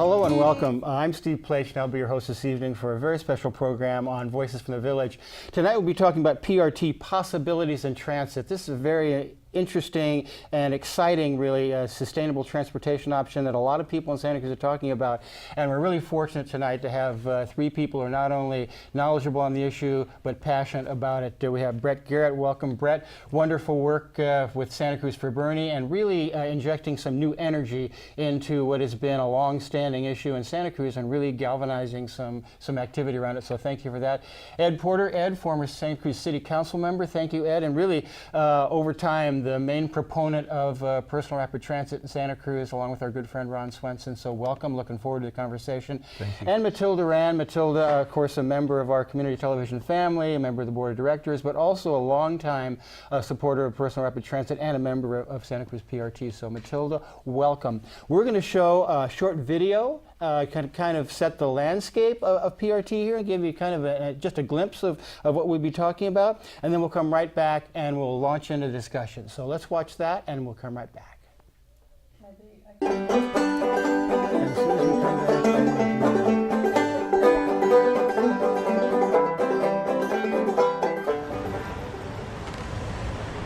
Hello and welcome. I'm Steve Pleich and I'll be your host this evening for a very special program on Voices from the Village. Tonight we'll be talking about PRT, Possibilities in Transit. This is a very interesting and exciting, really, sustainable transportation option that a lot of people in Santa Cruz are talking about. And we're really fortunate tonight to have three people who are not only knowledgeable on the issue, but passionate about it. We have Brett Garrett. Welcome, Brett. Wonderful work with Santa Cruz for Bernie and really injecting some new energy into what has been a long-standing issue in Santa Cruz and really galvanizing some activity around it. So thank you for that. Ed Porter. Ed, former Santa Cruz City Council member. Thank you, Ed. And really, over time, the main proponent of personal rapid transit in Santa Cruz, along with our good friend Ron Swenson. So welcome, looking forward to the conversation. Thank you. And Mathilde Rand. Mathilde, of course, a member of our community television family, a member of the board of directors, but also a longtime supporter of personal rapid transit and a member of Santa Cruz PRT. So Mathilde, welcome. We're going to show a short video kind of set the landscape of PRT here and give you kind of just a glimpse of what we'll be talking about, and then we'll come right back and we'll launch into discussion. So let's watch that and we'll come right back. And as soon as we come back,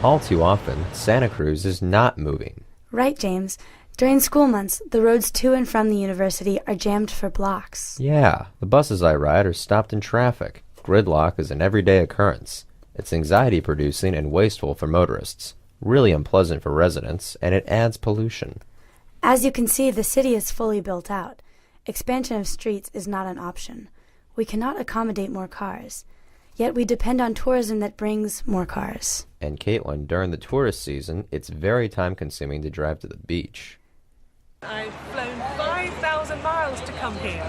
all too often, Santa Cruz is not moving. Right, James. During school months, the roads to and from the university are jammed for blocks. Yeah, the buses I ride are stopped in traffic. Gridlock is an everyday occurrence. It's anxiety-producing and wasteful for motorists, really unpleasant for residents, and it adds pollution. As you can see, the city is fully built out. Expansion of streets is not an option. We cannot accommodate more cars. Yet we depend on tourism that brings more cars. And Caitlin, during the tourist season, it's very time-consuming to drive to the beach. I've flown 5,000 miles to come here.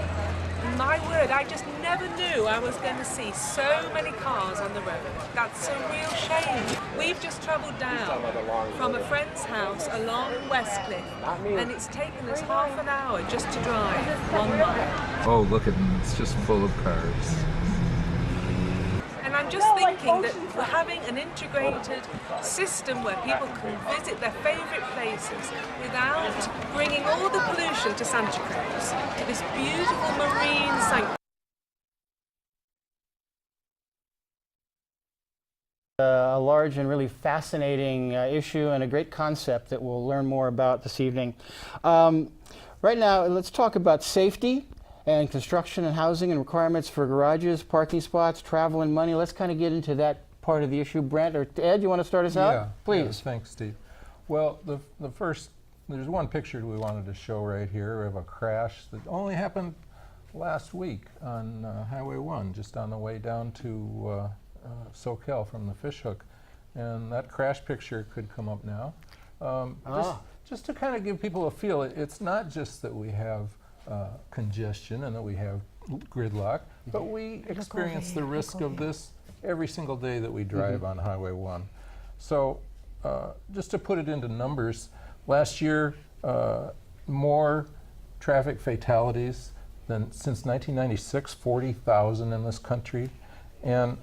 My word, I just never knew I was going to see so many cars on the road. That's a real shame. We've just travelled down from a friend's house along Westcliff, and it's taken us half an hour just to drive 1 mile. Oh, look at them. It's just full of cars. And I'm just thinking that we're having an integrated system where people can visit their favourite places without bringing all the pollution to Santa Cruz, this beautiful marine sanctuary. A large and really fascinating issue and a great concept that we'll learn more about this evening. Right now, let's talk about safety and construction and housing and requirements for garages, parking spots, travel and money. Let's kind of get into that part of the issue. Brent or Ed, you want to start us out? Yeah, please. Yes, thanks, Steve. Well, the first, there's one picture we wanted to show right here of a crash that only happened last week on Highway 1, just on the way down to Soquel from the Fishhook. And that crash picture could come up now. Just to kind of give people a feel, it's not just that we have congestion and that we have gridlock, but we experience the risk of this every single day that we drive on Highway 1. So just to put it into numbers, last year more traffic fatalities than since 1996, 40,000 in this country. And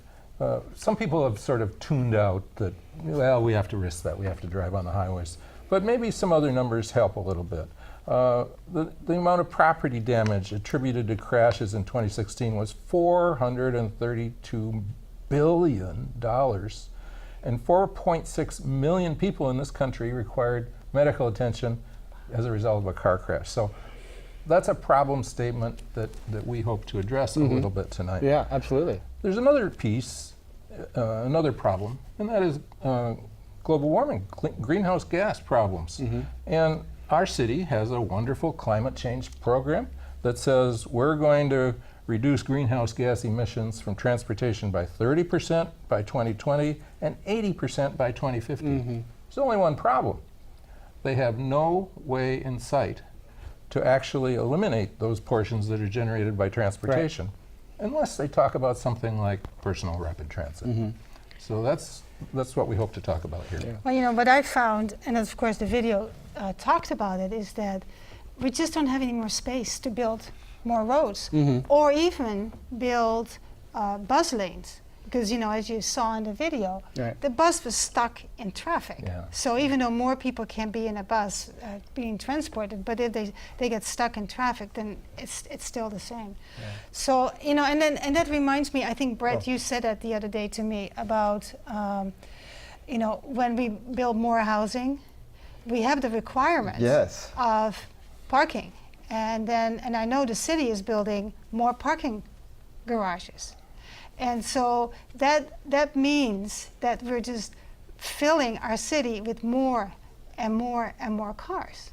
some people have sort of tuned out that, well, we have to risk that, we have to drive on the highways. But maybe some other numbers help a little bit. The amount of property damage attributed to crashes in 2016 was $432 billion, and 4.6 million people in this country required medical attention as a result of a car crash. So that's a problem statement that we hope to address a little bit tonight. Yeah, absolutely. There's another piece, another problem, and that is global warming, greenhouse gas problems. And our city has a wonderful climate change program that says we're going to reduce greenhouse gas emissions from transportation by 30% by 2020 and 80% by 2050. There's only one problem. They have no way in sight to actually eliminate those portions that are generated by transportation, unless they talk about something like personal rapid transit. So that's what we hope to talk about here. Well, you know, what I found, and of course the video talked about it, is that we just don't have any more space to build more roads or even build bus lanes. because, you know, as you saw in the video, Right. the bus was stuck in traffic. Yeah. So even though more people can be in a bus being transported, but if they get stuck in traffic, then it's still the same. Yeah. So, you know, and that reminds me, I think, Brett, you said that the other day to me about, you know, when we build more housing, we have the requirements Yes. of parking. And I know the city is building more parking garages. And so that means that we're just filling our city with more and more and more cars.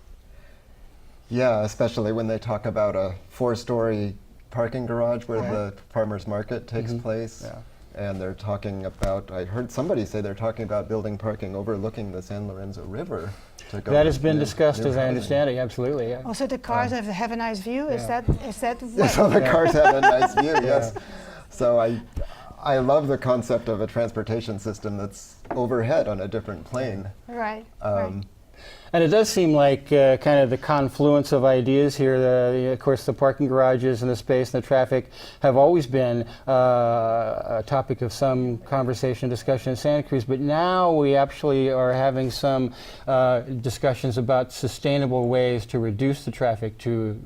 Yeah, especially when they talk about a 4-story parking garage where the farmers market takes place. Yeah. And they're talking about, I heard somebody say they're talking about building parking overlooking the San Lorenzo River. To go That has with been new- discussed, new as I housing. understand it. Absolutely. Yeah. Also, the cars have a nice view. Is Yeah. that Yes, all what? the cars have a nice view, yes. So I love the concept of a transportation system that's overhead on a different plane. Right. And it does seem like kind of the confluence of ideas here. Of course, the parking garages and the space and the traffic have always been a topic of some conversation, discussion in Santa Cruz. But now we actually are having some discussions about sustainable ways to reduce the traffic, to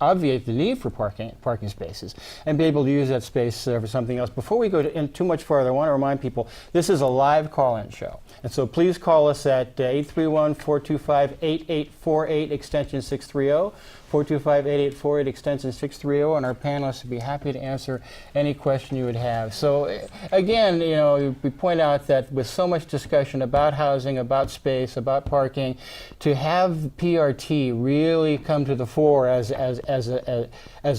obviate the need for parking spaces, and be able to use that space for something else. Before we go in too much farther, I want to remind people this is a live call-in show, and so please call us at 831-425-8848 extension 630. 425-8848 extension 630, and our panelists would be happy to answer any question you would have. So again, you know, we point out that with so much discussion about housing, about space, about parking, to have PRT really come to the fore as a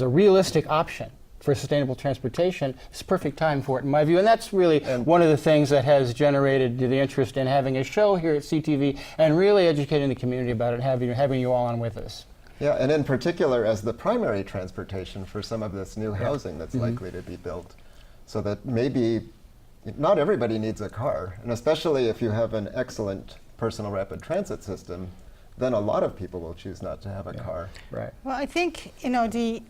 realistic option for sustainable transportation, it's perfect time for it, in my view. And that's really one of the things that has generated the interest in having a show here at CTV and really educating the community about it, having you all on with us. Yeah, and in particular as the primary transportation for some of this new housing that's likely to be built. So that maybe not everybody needs a car, and especially if you have an excellent personal rapid transit system, then a lot of people will choose not to have a car. Right. Well, I think, you know, the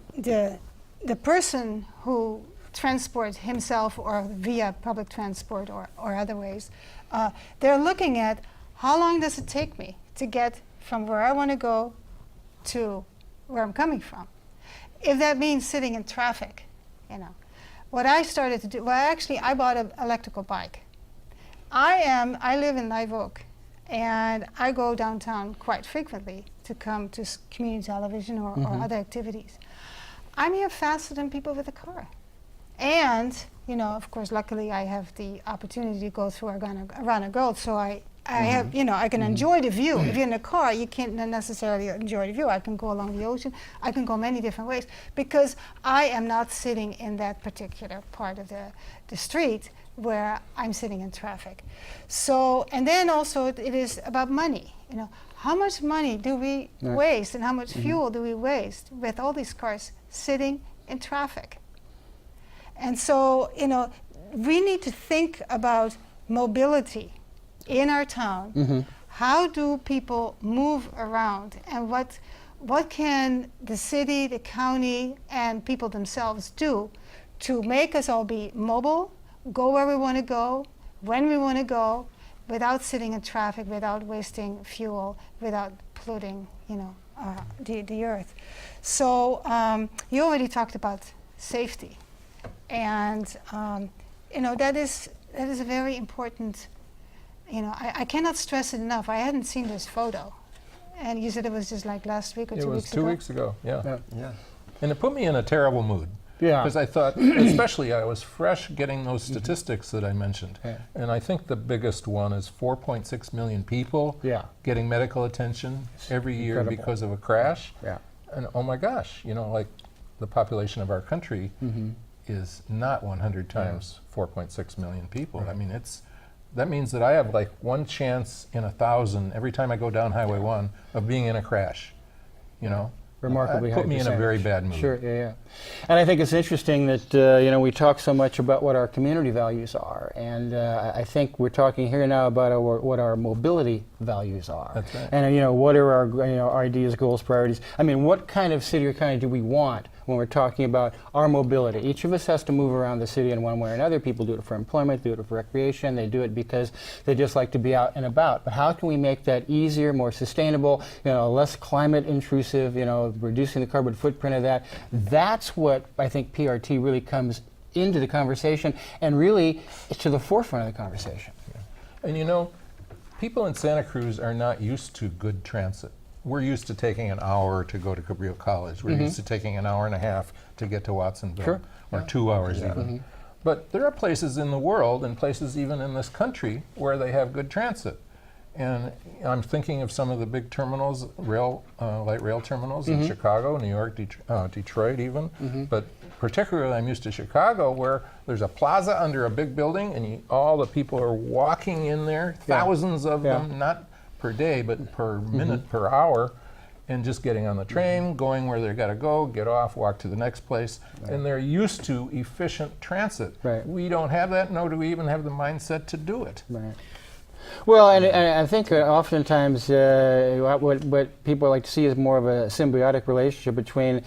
person who transports himself or via public transport or other ways, they're looking at how long does it take me to get from where I want to go to where I'm coming from. If that means sitting in traffic, you know. What I started to do, well, actually, I bought an electrical bike. I live in Live Oak, and I go downtown quite frequently to come to community television or other activities. I'm here faster than people with a car. And, you know, of course, luckily I have the opportunity to go through Arana Gold, so I have, you know, I can enjoy the view. If you're in a car, you can't necessarily enjoy the view. I can go along the ocean. I can go many different ways because I am not sitting in that particular part of the street where I'm sitting in traffic. So, and then also it is about money. You know, how much money do we waste and how much fuel do we waste with all these cars sitting in traffic? And so, you know, we need to think about mobility in our town. How do people move around, and what can the city, the county, and people themselves do to make us all be mobile, go where we want to go, when we want to go, without sitting in traffic, without wasting fuel, without polluting, you know, the earth. So you already talked about safety, and you know, that is a very important. You know, I cannot stress it enough. I hadn't seen this photo, and you said it was just like last week or 2 weeks ago. It was 2 weeks ago, yeah. Yeah. And it put me in a terrible mood. Yeah. Because I thought, especially I was fresh getting those statistics that I mentioned. Yeah. And I think the biggest one is 4.6 million people getting medical attention every year incredible. because of a crash. Yeah. And oh my gosh, you know, like the population of our country is not 100 times 4.6 million people. I mean, that means that I have like one chance in 1,000 every time I go down Highway 1 of being in a crash, you know. Remarkably high put me in a very bad mood. Sure, yeah. And I think it's interesting that, you know, we talk so much about what our community values are, and I think we're talking here now about what our mobility values are. That's right. And what are our ideas, goals, priorities? I mean, what kind of city or county do we want when we're talking about our mobility? Each of us has to move around the city in one way or another. People do it for employment, do it for recreation, they do it because they just like to be out and about. But how can we make that easier, more sustainable, less climate intrusive, reducing the carbon footprint of that? That's what I think PRT really comes into the conversation, and really it's to the forefront of the conversation. And people in Santa Cruz are not used to good transit. We're used to taking an hour to go to Cabrillo College. We're used to taking an hour and a half to get to Watsonville, Sure. or 2 hours even. But there are places in the world, and places even in this country, where they have good transit. And I'm thinking of some of the big terminals, light rail terminals in Chicago, New York, Detroit even. But particularly I'm used to Chicago, where there's a plaza under a big building, and all the people are walking in there, thousands of them, not per day, but per minute, per hour, and just getting on the train, going where they got to go, get off, walk to the next place. And they're used to efficient transit. Right. We don't have that, nor do we even have the mindset to do it. Right. Well, and I think oftentimes what people like to see is more of a symbiotic relationship between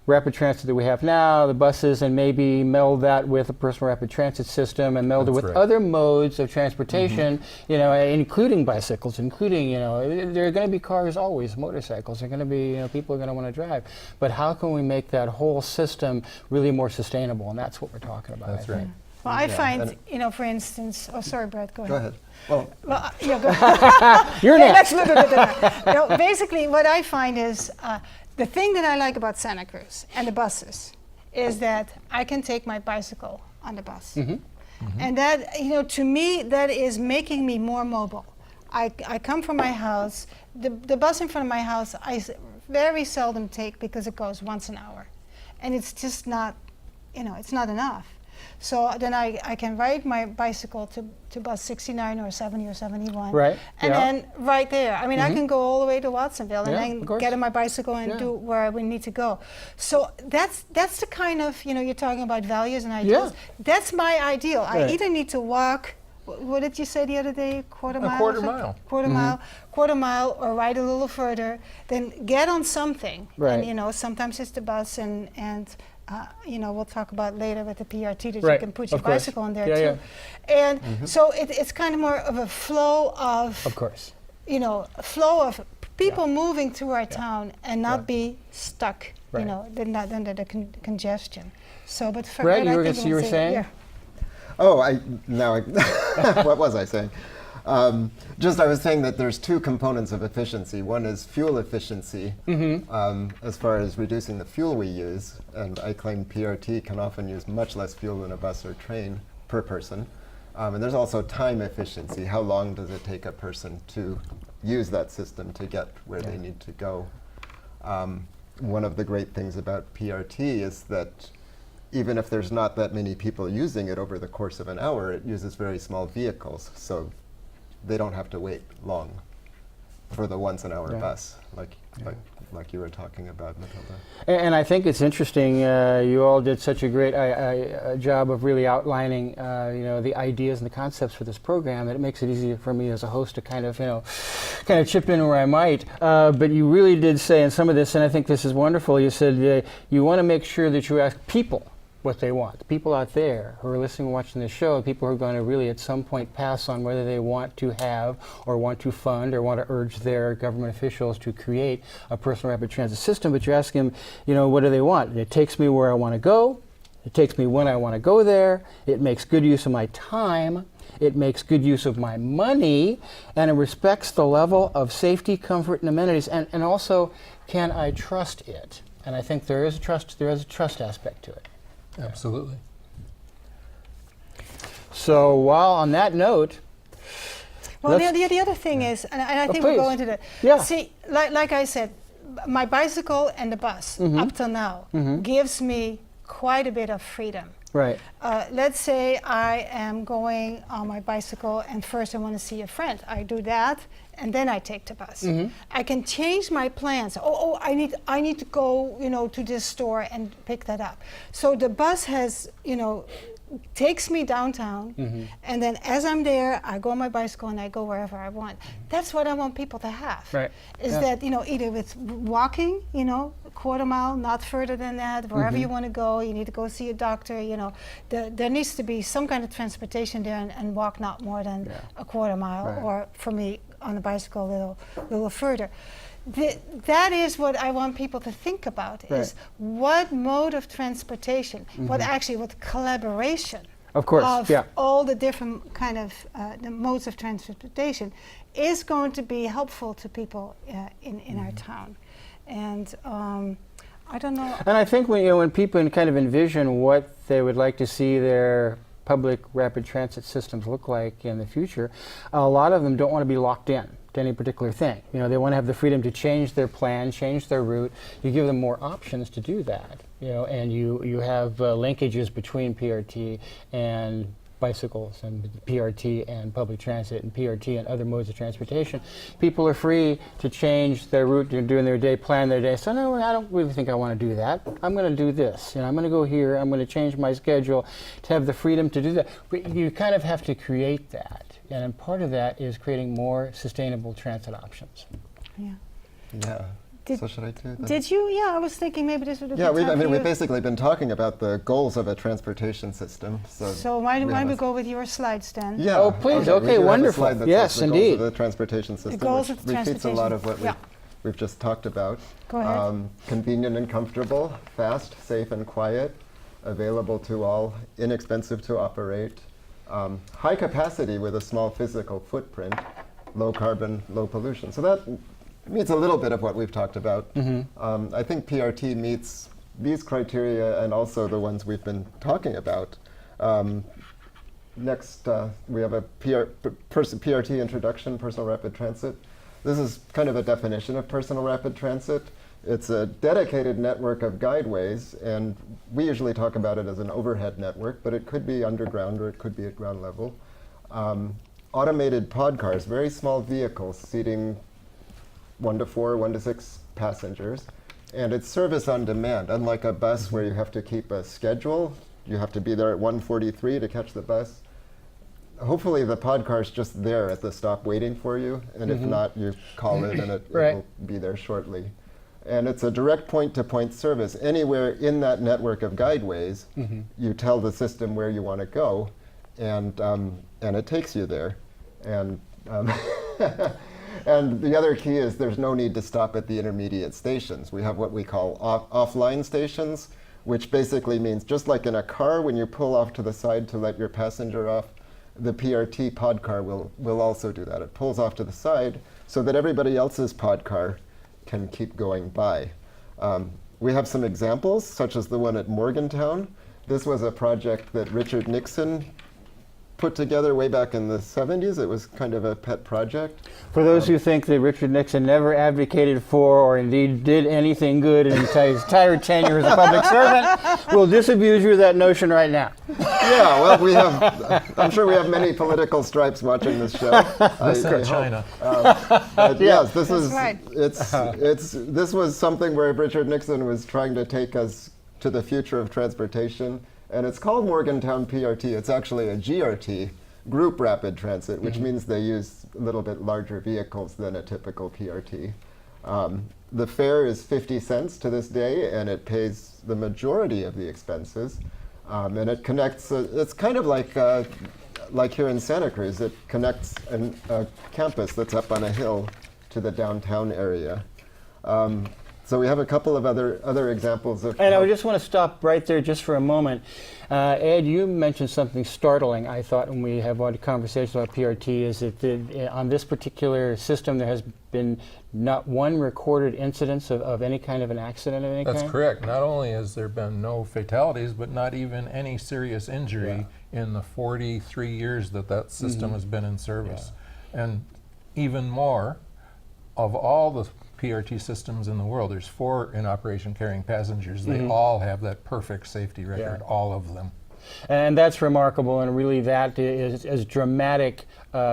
rapid transit that we have now, the buses, and maybe meld that with a personal rapid transit system, and meld it with other modes of transportation, including bicycles, including, there are going to be cars always, motorcycles, there are going to be, people are going to want to drive. But how can we make that whole system really more sustainable? And that's what we're talking about. That's right. Well, I find, for instance, oh, sorry, Brett, go ahead. Go ahead. Well, yeah, go ahead. You're next. Basically, what I find is the thing that I like about Santa Cruz and the buses is that I can take my bicycle on the bus. And that, to me, that is making me more mobile. I come from my house. The bus in front of my house, I very seldom take because it goes once an hour. And it's just not, it's not enough. So then I can ride my bicycle to bus 69 or 70 or 71. Right. And then right there. I mean, I can go all the way to Watsonville and then get on my bicycle and do where we need to go. So that's the kind of, you're talking about values and ideals. That's my ideal. Right. I either need to walk, what did you say the other day, quarter mile? Quarter mile, or ride a little further, then get on something. Right. And, sometimes it's the bus and we'll talk about later with the PRT that you can put your bicycle on there too. And so it's kind of more of a flow of course, flow of people moving through our town and not be stuck, not under the congestion. So, but for Brett, you were saying? Yeah. Oh, what was I saying? I was saying that there's two components of efficiency. One is fuel efficiency, as far as reducing the fuel we use. And I claim PRT can often use much less fuel than a bus or train per person. And there's also time efficiency. How long does it take a person to use that system to get where they need to go? One of the great things about PRT is that even if there's not that many people using it over the course of an hour, it uses very small vehicles. So they don't have to wait long for the once-an-hour bus, like you were talking about, Mathilde. And I think it's interesting. You all did such a great job of really outlining, the ideas and the concepts for this program that it makes it easier for me as a host to kind of chip in where I might. But you really did say in some of this, and I think this is wonderful. You said you want to make sure that you ask people what they want. The people out there who are listening and watching the show, people who are going to really at some point pass on whether they want to have or want to fund or want to urge their government officials to create a personal rapid transit system, but you're asking them, what do they want? It takes me where I want to go. It takes me when I want to go there. It makes good use of my time. It makes good use of my money, and it respects the level of safety, comfort, and amenities. And also, can I trust it? And I think there is a trust aspect to it. Absolutely. So while on that note, well, the other thing is, and I think we'll go into that. See, like I said, my bicycle and the bus up till now gives me quite a bit of freedom. Right. Let's say I am going on my bicycle and first I want to see a friend. I do that and then I take the bus. I can change my plans. I need to go, to this store and pick that up. So the bus has, takes me downtown, and then as I'm there, I go on my bicycle and I go wherever I want. That's what I want people to have. Right. Is that, you know, either with walking, you know, a quarter mile, not further than that, wherever you want to go, you need to go see a doctor, you know, there needs to be some kind of transportation there, and walk not more than a quarter mile, Right. or for me, on a bicycle a little further. That is what I want people to think about, is what mode of transportation, what collaboration Of course, of yeah. all the different kind of the modes of transportation is going to be helpful to people in our town. And I don't know. And I think when people kind of envision what they would like to see their public rapid transit systems look like in the future, a lot of them don't want to be locked in to any particular thing. You know, they want to have the freedom to change their plan, change their route. You give them more options to do that. You know, and you have linkages between PRT and bicycles, and PRT and public transit, and PRT and other modes of transportation. People are free to change their route during their day, plan their day. So no, I don't really think I want to do that. I'm going to do this. You know, I'm going to go here. I'm going to change my schedule to have the freedom to do that. But you kind of have to create that. And part of that is creating more sustainable transit options. Yeah. Yeah. Did- So should I do that? Did you? Yeah, I was thinking maybe this would be. Yeah, we've basically been talking about the goals of a transportation system. So why don't have we a- go with your slides then? Yeah. Oh, please. we Okay, do have a wonderful. slide that Yes, says the indeed. goals of the transportation system, goals which of the repeats a lot of what transportation. we've just talked about. Go ahead. Convenient and comfortable, fast, safe, and quiet, available to all, inexpensive to operate, high capacity with a small physical footprint, low carbon, low pollution. So that meets a little bit of what we've talked about. I think PRT meets these criteria and also the ones we've been talking about. Next, we have a PRT introduction, personal rapid transit. This is kind of a definition of personal rapid transit. It's a dedicated network of guideways, and we usually talk about it as an overhead network, but it could be underground or it could be at ground level. Automated pod cars, very small vehicles seating 1 to 4, 1 to 6 passengers. And it's service on demand, unlike a bus where you have to keep a schedule. You have to be there at 1:43 to catch the bus. Hopefully the pod car is just there at the stop waiting for you, and if not, you call it and it Right. will be there shortly. And it's a direct point-to-point service. Anywhere in that network of guideways, you tell the system where you want to go, and it takes you there. And and the other key is there's no need to stop at the intermediate stations. We have what we call offline stations, which basically means just like in a car, when you pull off to the side to let your passenger off, the PRT pod car will also do that. It pulls off to the side so that everybody else's pod car can keep going by. We have some examples, such as the one at Morgantown. This was a project that Richard Nixon put together way back in the 70s. It was kind of a pet project. For those who think that Richard Nixon never advocated for or indeed did anything good in his entire tenure as a public servant, we'll disabuse you of that notion right now. Yeah, well, I'm sure we have many political stripes watching this show. Listen I to China. But yes, this That's is right. this was something where Richard Nixon was trying to take us to the future of transportation, and it's called Morgantown PRT. It's actually a GRT, Group Rapid Transit, which means they use a little bit larger vehicles than a typical PRT. The fare is 50 cents to this day, and it pays the majority of the expenses. And it connects, it's kind of like here in Santa Cruz, it connects a campus that's up on a hill to the downtown area. So we have a couple of other examples of. And I just want to stop right there just for a moment. Ed, you mentioned something startling, I thought, when we have a conversation about PRT, is that on this particular system there has been not one recorded incidence of any kind of an accident of any kind? That's correct. Not only has there been no fatalities, but not even any serious injury in the 43 years that system has been in service. And even more, of all the PRT systems in the world, there's 4 in operation carrying passengers. They all have that perfect safety record, all of them. And that's remarkable, and really that is dramatic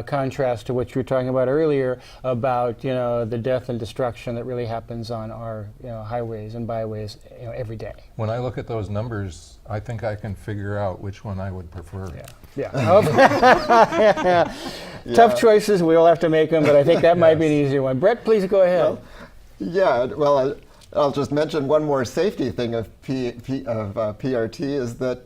contrast to what you were talking about earlier about the death and destruction that really happens on our highways and byways every day. When I look at those numbers, I think I can figure out which one I would prefer. Yeah. Tough choices. We all have to make them, but I think that might be an easier one. Brett, please go ahead. Well, I'll just mention one more safety thing of PRT is that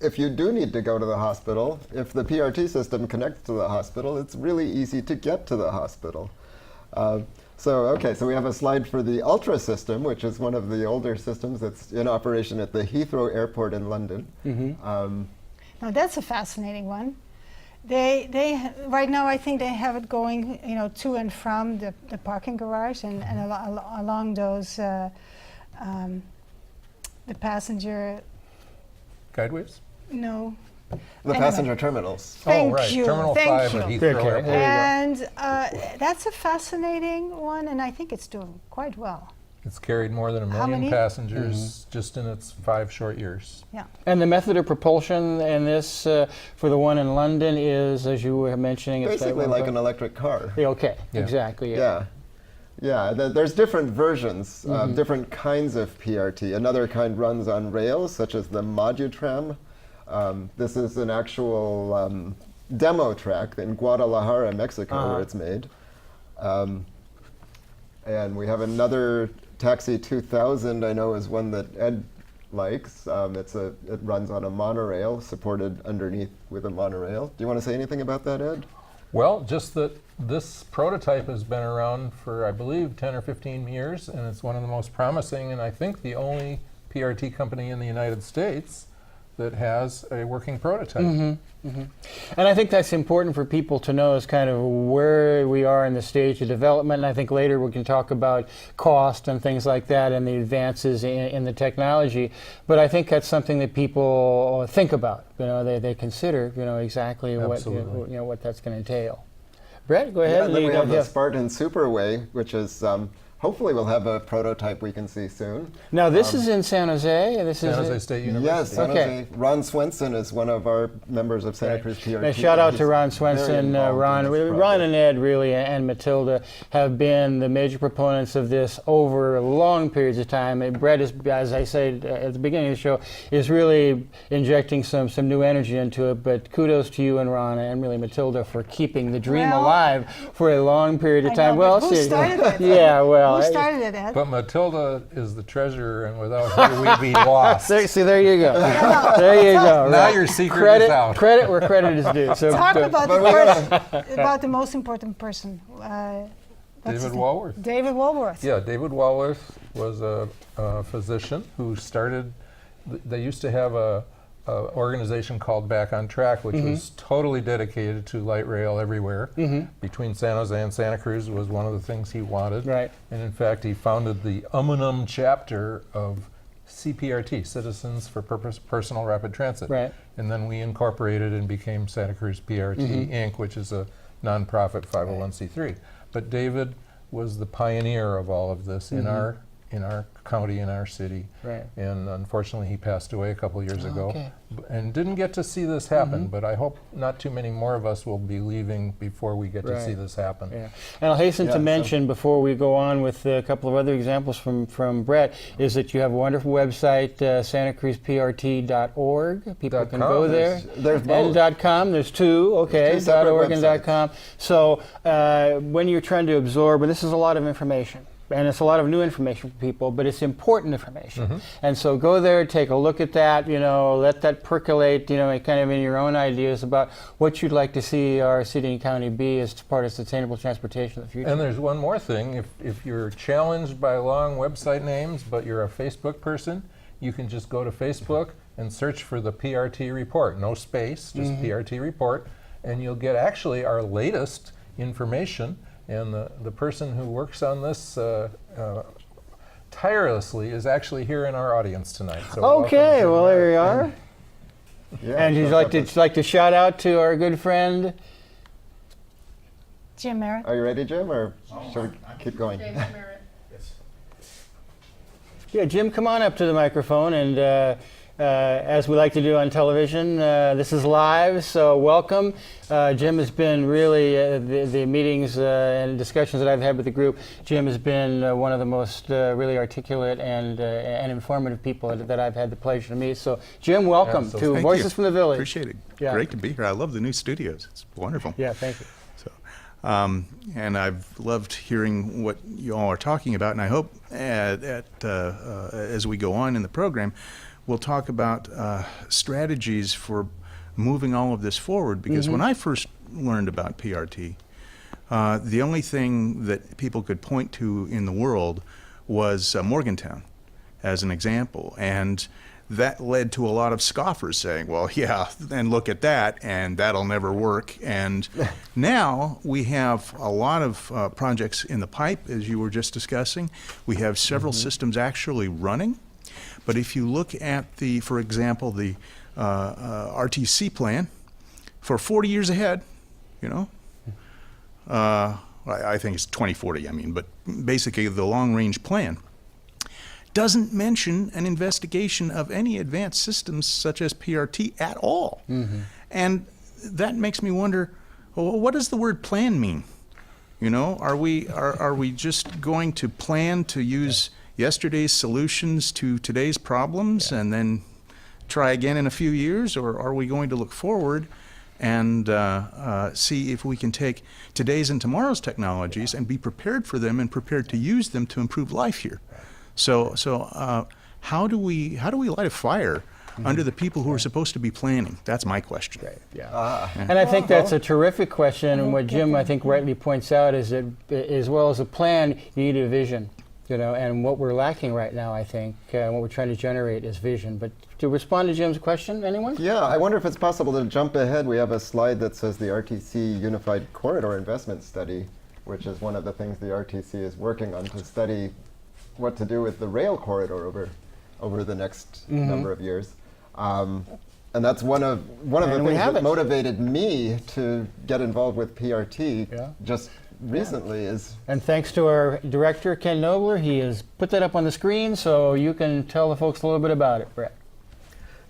if you do need to go to the hospital, if the PRT system connects to the hospital, it's really easy to get to the hospital. So we have a slide for the Ultra system, which is one of the older systems that's in operation at the Heathrow Airport in London. Now that's a fascinating one. They right now I think they have it going to and from the parking garage and along those the passenger. Guideways? No. The passenger terminals. Thank right. you. Terminal Thank 5 you. at Heathrow Airport. And that's a fascinating one, and I think it's doing quite well. It's carried more than 1 How million many? passengers just in its 5 short years. Yeah. And the method of propulsion in this, for the one in London, is, as you were mentioning, it's Basically like an electric car. Okay, Yeah. exactly. There's different versions, different kinds of PRT. Another kind runs on rails, such as the Modutram. This is an actual demo track in Guadalajara, Mexico, where it's made. And we have another Taxi 2000, I know, is one that Ed likes. It runs on a monorail, supported underneath with a monorail. Do you want to say anything about that, Ed? Well, just that this prototype has been around for, I believe, 10 or 15 years, and it's one of the most promising, and I think the only PRT company in the United States that has a working prototype. And I think that's important for people to know is kind of where we are in the stage of development. And I think later we can talk about cost and things like that and the advances in the technology. But I think that's something that people think about. They consider exactly what that's going to entail. Brett, go ahead. And then we have the Spartan Superway, which is hopefully we'll have a prototype we can see soon. Now this is in San Jose. San Jose State University. Yes, San Jose. Ron Swenson is one of our members of Santa Cruz PRT. Now, shout out to He's Ron very Swenson. involved in this Ron project. and Ed really, and Mathilde have been the major proponents of this over long periods of time. And Brett is, as I said at the beginning of the show, is really injecting some new energy into it. But kudos to you and Ron and really Mathilde for keeping the dream alive for a long period of time. But who started it? Yeah, well, Who started it, Ed? But Matilda is the treasurer, and without her, we'd be lost. See, there you go. There you go. Now right. your secret is out. Credit where credit is due. So Talk about the most important person. What's his David name? Walworth. David Walworth. Yeah, David Walworth was a physician who started, they used to have a organization called Back on Track, which was totally dedicated to light rail everywhere. Between San Jose and Santa Cruz was one of the things he wanted. Right. And in fact, he founded the Umunum chapter of CPRT, Citizens for Personal Rapid Transit. Right. And then we incorporated and became Santa Cruz PRT Inc., which is a nonprofit 501c3. But David was the pioneer of all of this in our county, in our city. Right. And unfortunately, he passed away a couple years ago. Okay. And didn't get to see this happen, but I hope not too many more of us will be leaving before we get to see this happen. Yeah. And I'll hasten to mention before we go on with a couple of other examples from Brett is that you have a wonderful website, santacruzprt.org. People can go there. There's both. And .com. There's two. Okay. There's two separate .org and websites. .com. So when you're trying to absorb, and this is a lot of information. And it's a lot of new information for people, but it's important information. And so go there, take a look at that, let that percolate, kind of in your own ideas about what you'd like to see our city and county be as part of sustainable transportation of the future. And there's one more thing. If you're challenged by long website names, but you're a Facebook person, you can just go to Facebook and search for the PRT report. No space, just PRT report. And you'll get actually our latest information. And the person who works on this tirelessly is actually here in our audience tonight. So okay, well there you are. Yeah, And you'd like to shout out to our good friend Jim Merritt. Are you ready, Jim, or should we keep going? Yeah, Jim, come on up to the microphone and as we like to do on television. This is live, so welcome. Jim has been really, the meetings and discussions that I've had with the group, Jim has been one of the most really articulate and informative people that I've had the pleasure to meet. So Jim, welcome to Thank Voices you. from the Village. Appreciate it. Yeah. Great to be here. I love the new studios. It's wonderful. Yeah, thank you. So, and I've loved hearing what you all are talking about, and I hope as we go on in the program, we'll talk about strategies for moving all of this forward, because when I first learned about PRT, the only thing that people could point to in the world was Morgantown as an example, and that led to a lot of scoffers saying, well, yeah, and look at that, and that'll never work. And now we have a lot of projects in the pipe, as you were just discussing. We have several systems actually running. But if you look at for example, the RTC plan for 40 years ahead, I think it's 2040, but basically the long-range plan doesn't mention an investigation of any advanced systems such as PRT at all. And that makes me wonder, well, what does the word plan mean? Are we just going to plan to use yesterday's solutions to today's problems and then try again in a few years, or are we going to look forward and see if we can take today's and tomorrow's technologies and be prepared for them and prepared to use them to improve life here? So how do we light a fire under the people who are supposed to be planning? That's my question. Right. Yeah. And I think that's a terrific question. And what Jim, I think, rightly points out is that as well as a plan, you need a vision. And what we're lacking right now, I think, what we're trying to generate is vision. But to respond to Jim's question, anyone? Yeah, I wonder if it's possible to jump ahead. We have a slide that says the RTC Unified Corridor Investment Study, which is one of the things the RTC is working on to study what to do with the rail corridor over the next number of years. And that's one of the things that motivated me to get involved with PRT just recently is. And thanks to our director, Ken Nobler, he has put that up on the screen so you can tell the folks a little bit about it, Brett.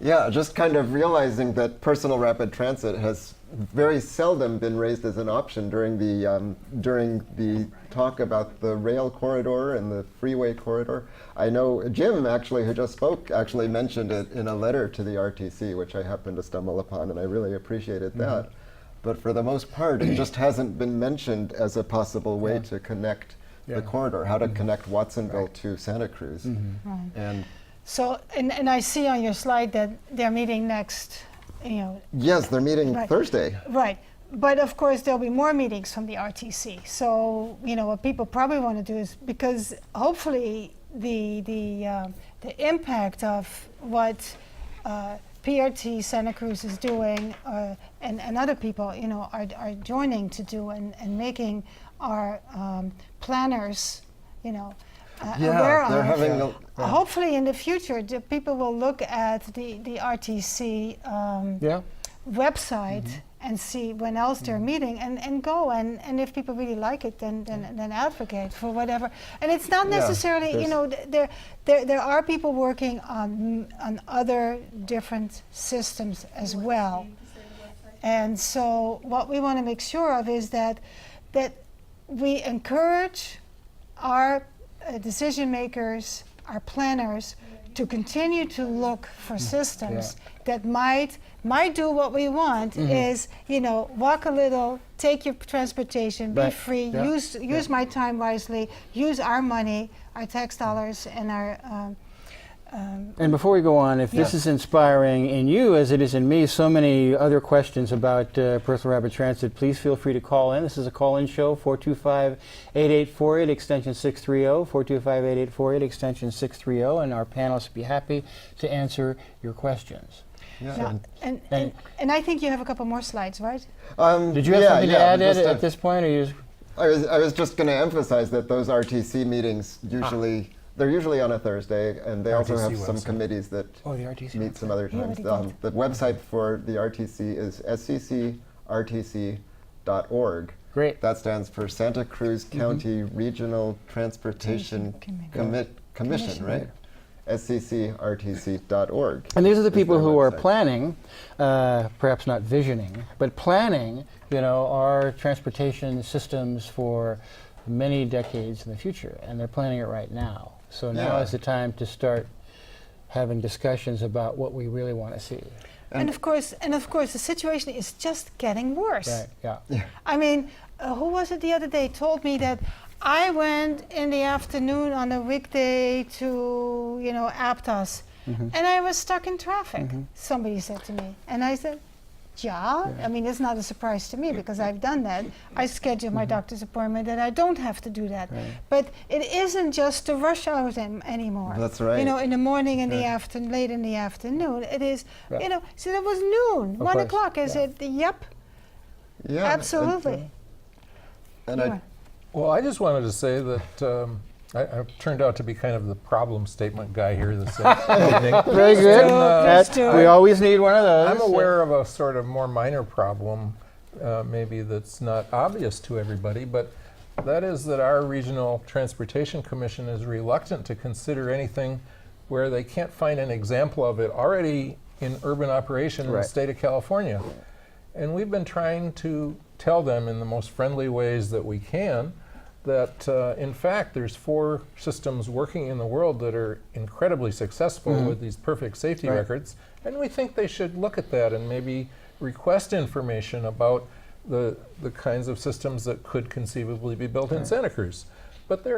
Yeah, just kind of realizing that personal rapid transit has very seldom been raised as an option during the talk about the rail corridor and the freeway corridor. I know Jim, actually, who just spoke, actually mentioned it in a letter to the RTC, which I happened to stumble upon, and I really appreciated that. But for the most part, it just hasn't been mentioned as a possible way to connect the corridor, how to connect Watsonville to Santa Cruz. And So, and I see on your slide that they're meeting next, yes, they're meeting Thursday. Right. But of course, there'll be more meetings from the RTC. So, what people probably want to do is, because hopefully the impact of what PRT Santa Cruz is doing, and other people, are joining to do and making our planners, aware they're of. having Hopefully, in the future, people will look at the RTC website and see when else they're meeting and go and if people really like it, then advocate for whatever. And it's not necessarily, there are people working on other different systems as well. And so what we want to make sure of is that we encourage our decision makers, our planners, to continue to look for systems that might do what we want is, walk a little, take your transportation, be free, use my time wisely, use our money, our tax dollars, and our and before we go on, if this is inspiring in you as it is in me, so many other questions about personal rapid transit, please feel free to call in. This is a call-in show, 425-8848, extension 630, 425-8848, extension 630, and our panelists will be happy to answer your questions. And I think you have a couple more slides, right? Did you have something to add, Ed, at this point? Or you I was just going to emphasize that those RTC meetings usually they're usually on a Thursday, and they also have some committees that meet some other times. The website for the RTC is sccrtc.org. Great. That stands for Santa Cruz County Regional Transportation Commission, right? sccrtc.org. And these are the is people their who are website. planning, perhaps not visioning, but planning, our transportation systems for many decades in the future, and they're planning it right now. So now Yeah. is the time to start having discussions about what we really want to see. And of course, the situation is just getting worse. Right, yeah. I mean, who was it the other day told me that I went in the afternoon on a weekday to, Aptos, and I was stuck in traffic, somebody said to me. And I said, yeah. I mean, it's not a surprise to me because I've done that. I schedule my doctor's appointment and I don't have to do that. Right. But it isn't just the rush hours anymore. That's right. In the morning and the afternoon, late in the afternoon. It is, Right. so it was noon, 1 course, o'clock. Is it? Yep, Yeah, absolutely. And You I, are. Well, I just wanted to say that I turned out to be kind of the problem statement guy here this evening. Very good. Please do. We always need one of those. I'm aware of a sort of more minor problem, maybe that's not obvious to everybody, but that is that our Regional Transportation Commission is reluctant to consider anything where they can't find an example of it already in urban operation in the Right. state of California. And we've been trying to tell them in the most friendly ways that we can that in fact there's 4 systems working in the world that are incredibly successful with these perfect safety Right. records, and we think they should look at that and maybe request information about the kinds of systems that could conceivably be built in Santa Cruz. But they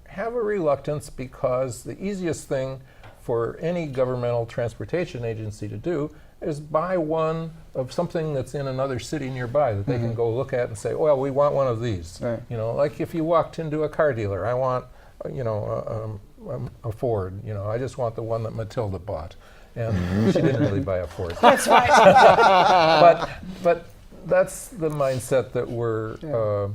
have a reluctance because the easiest thing for any governmental transportation agency to do is buy one of something that's in another city nearby that they can go look at and say, well, we want one of these. Right. Like if you walked into a car dealer, I want, a Ford. I just want the one that Mathilde bought. And she didn't really buy a Ford. That's right. But that's the mindset that we're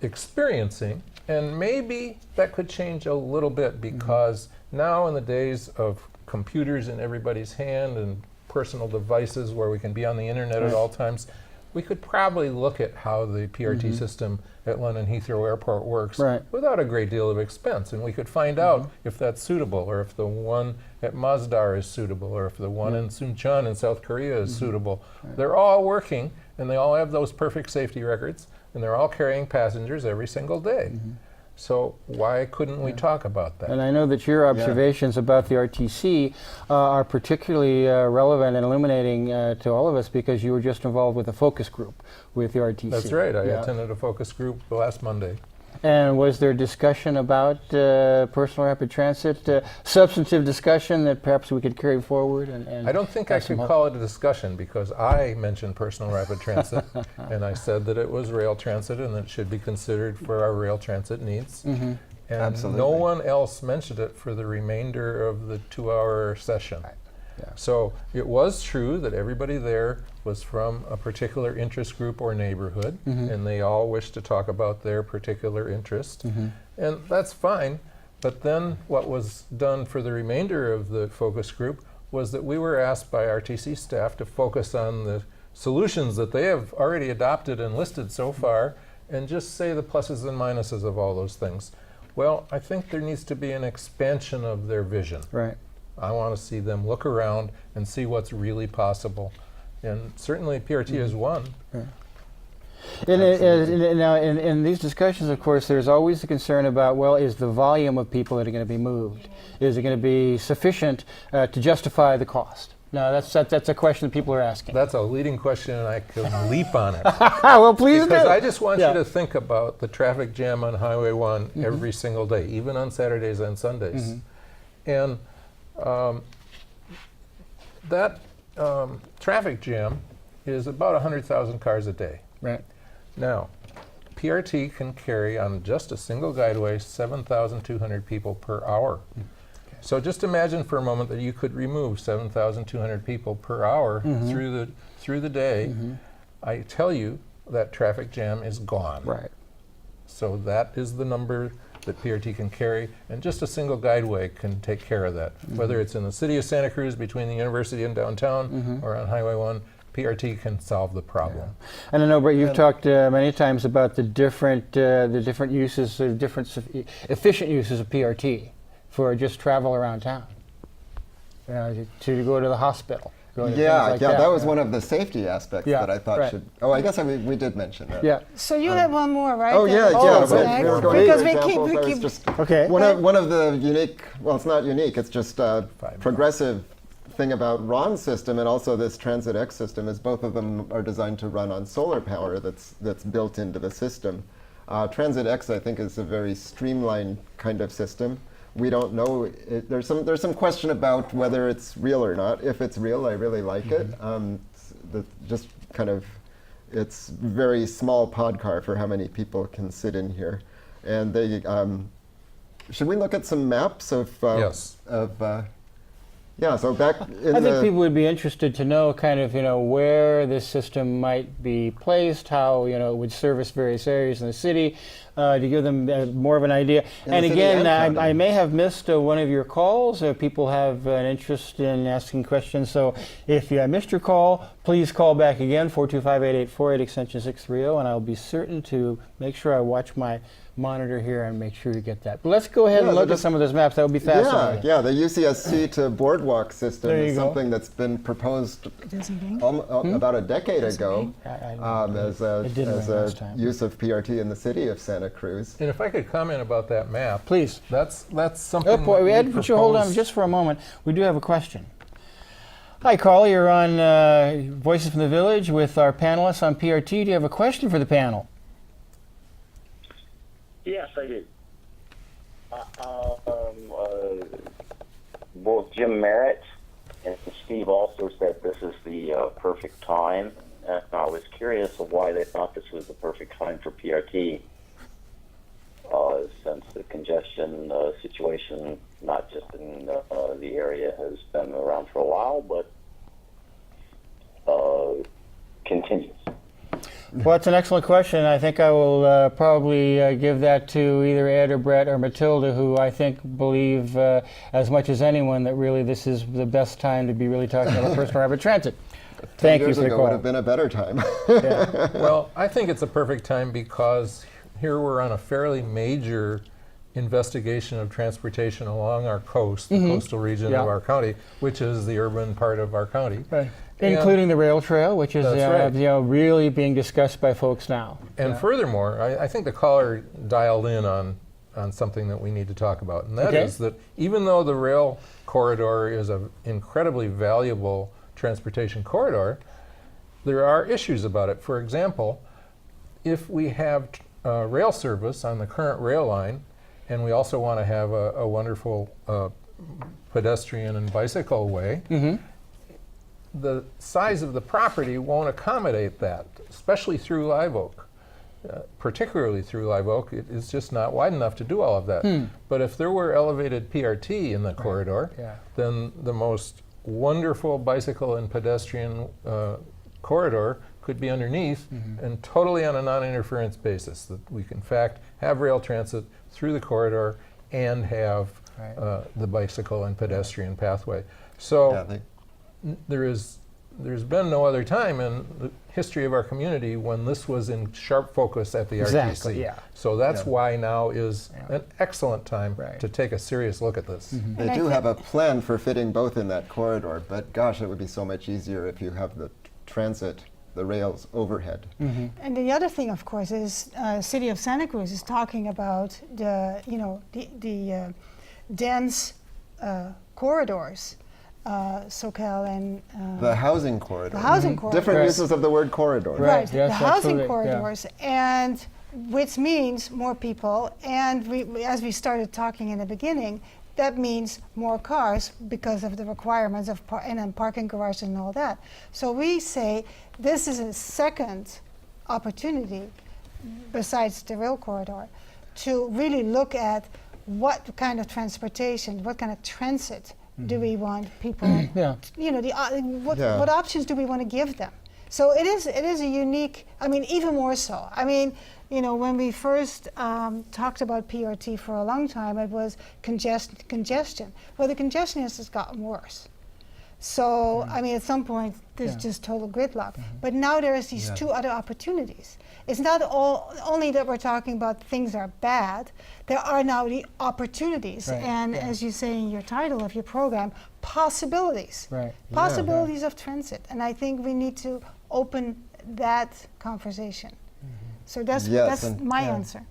experiencing. And maybe that could change a little bit because now in the days of computers in everybody's hand and personal devices where we can be on the internet at all times, we could probably look at how the PRT system at London Heathrow Airport works without a great deal of expense. And we could find out if that's suitable, or if the one at Masdar is suitable, or if the one in Suncheon in South Korea is suitable. They're all working, and they all have those perfect safety records, and they're all carrying passengers every single day. So why couldn't we talk about that? And I know that your observations about the RTC are particularly relevant and illuminating to all of us because you were just involved with a focus group with the RTC. That's right. I attended a focus group last Monday. And was there discussion about personal rapid transit, substantive discussion that perhaps we could carry forward? And I don't think I could call it a discussion because I mentioned personal rapid transit and I said that it was rail transit and that it should be considered for our rail transit needs. And Absolutely. no one else mentioned it for the remainder of the 2-hour session. So it was true that everybody there was from a particular interest group or neighborhood, and they all wished to talk about their particular interest. And that's fine, but then what was done for the remainder of the focus group was that we were asked by RTC staff to focus on the solutions that they have already adopted and listed so far, and just say the pluses and minuses of all those things. Well, I think there needs to be an expansion of their vision. Right. I want to see them look around and see what's really possible. And certainly PRT is one. Now, in these discussions, of course, there's always the concern about, well, is the volume of people that are going to be moved? Is it going to be sufficient to justify the cost? No, that's a question that people are asking. That's a leading question, and I can leap on it. Well, please Because do. I just want you to think about the traffic jam on Highway 1 every single day, even on Saturdays and Sundays. And that traffic jam is about 100,000 cars a day. Right. Now, PRT can carry on just a single guideway 7,200 people per hour. So just imagine for a moment that you could remove 7,200 people per hour through the day. I tell you that traffic jam is gone. Right. So that is the number that PRT can carry, and just a single guideway can take care of that. Whether it's in the city of Santa Cruz between the university and downtown or on Highway 1, PRT can solve the problem. And I know, Brett, you've talked many times about the different uses, efficient uses of PRT for just travel around town, to go to the hospital. Go to things Yeah, like that was one of the safety aspects Yeah, that I thought right. should. Oh, I guess we did mention that. Yeah. So you had one more, right? Oh yeah, That yeah. was but next, we were going because through we keep, examples. we I was keep just Okay. one of the unique. Well, it's not unique. It's just progressive thing about Ron's system and also this Transit X system is both of them are designed to run on solar power that's built into the system. Transit X, I think, is a very streamlined kind of system. We don't know. There's some question about whether it's real or not. If it's real, I really like it. Just kind of, it's very small pod car for how many people can sit in here, and they. Should we look at some maps of? Yes. Yeah. So back in I think people would be interested to know kind of, where this system might be placed, how, it would service various areas in the city, to give them more of an idea. In And the city again, and county. I may have missed one of your calls. People have an interest in asking questions. So if I missed your call, please call back again, 425-8848, extension 630, and I'll be certain to make sure I watch my monitor here and make sure you get that. But let's go ahead Yeah, and so look at just- some of those maps. That would be fascinating. Yeah, the UCSC to boardwalk system There you is go. something that's been proposed Doesn't ring? about a decade ago as It didn't ring a last time. use of PRT in the city of Santa Cruz. And if I could comment about that map, Please. that's something. Oh, boy, we had to we put you hold on propose- just for a moment. We do have a question. Hi, Carl. You're on Voices from the Village with our panelists on PRT. Do you have a question for the panel? Yes, I did. Both Jim Merritt and Steve also said this is the perfect time. And I was curious of why they thought this was the perfect time for PRT, since the congestion situation, not just in the area, has been around for a while, but continues. Well, it's an excellent question. I think I will probably give that to either Ed or Brett or Mathilde, who I think believe as much as anyone that really this is the best time to be really talking about personal rapid transit. Thank you years for the ago call. would have been a better time. Yeah. Well, I think it's a perfect time because here we're on a fairly major investigation of transportation along our coast, the coastal region Yeah. of our county, which is the urban part of our county. Right. And- Including the rail trail, which is That's right. really being discussed by folks now. And furthermore, I think the caller dialed in on something that we need to talk about, and that is that even though the rail corridor is an incredibly valuable transportation corridor, there are issues about it. For example, if we have rail service on the current rail line, and we also want to have a wonderful pedestrian and bicycle way, the size of the property won't accommodate that, especially through Live Oak. Particularly through Live Oak, it is just not wide enough to do all of that. But if there were elevated PRT in the corridor, then the most wonderful bicycle and pedestrian corridor could be underneath and totally on a non-interference basis, that we can in fact have rail transit through the corridor and have the bicycle and pedestrian pathway. So there's been no other time in the history of our community when this was in sharp focus at the Exactly, RTC. yeah. So that's why now is an excellent time Right. to take a serious look at this. They do have a plan for fitting both in that corridor, but gosh, it would be so much easier if you have the transit, the rails overhead. And the other thing, of course, is City of Santa Cruz is talking about the dense corridors, SoCal and The housing corridor. the housing corridors. Different Right. uses of the word corridor. Right, Yes, the housing absolutely, yeah. corridors, and which means more people. And as we started talking in the beginning, that means more cars because of the requirements of parking garages and all that. So we say this is a second opportunity, besides the rail corridor, to really look at what kind of transportation, what kind of transit do we want people, Yeah. what options do we want to give them? So it is a unique, even more so. When we first talked about PRT for a long time, it was congestion. Well, the congestion has just gotten worse. So, I mean, at some point, there's just total gridlock. But now there's these two other opportunities. It's not only that we're talking about things are bad, there are now the opportunities. And as you say in your title of your program, possibilities. Possibilities of transit. And I think we need to open that conversation. So that's my answer.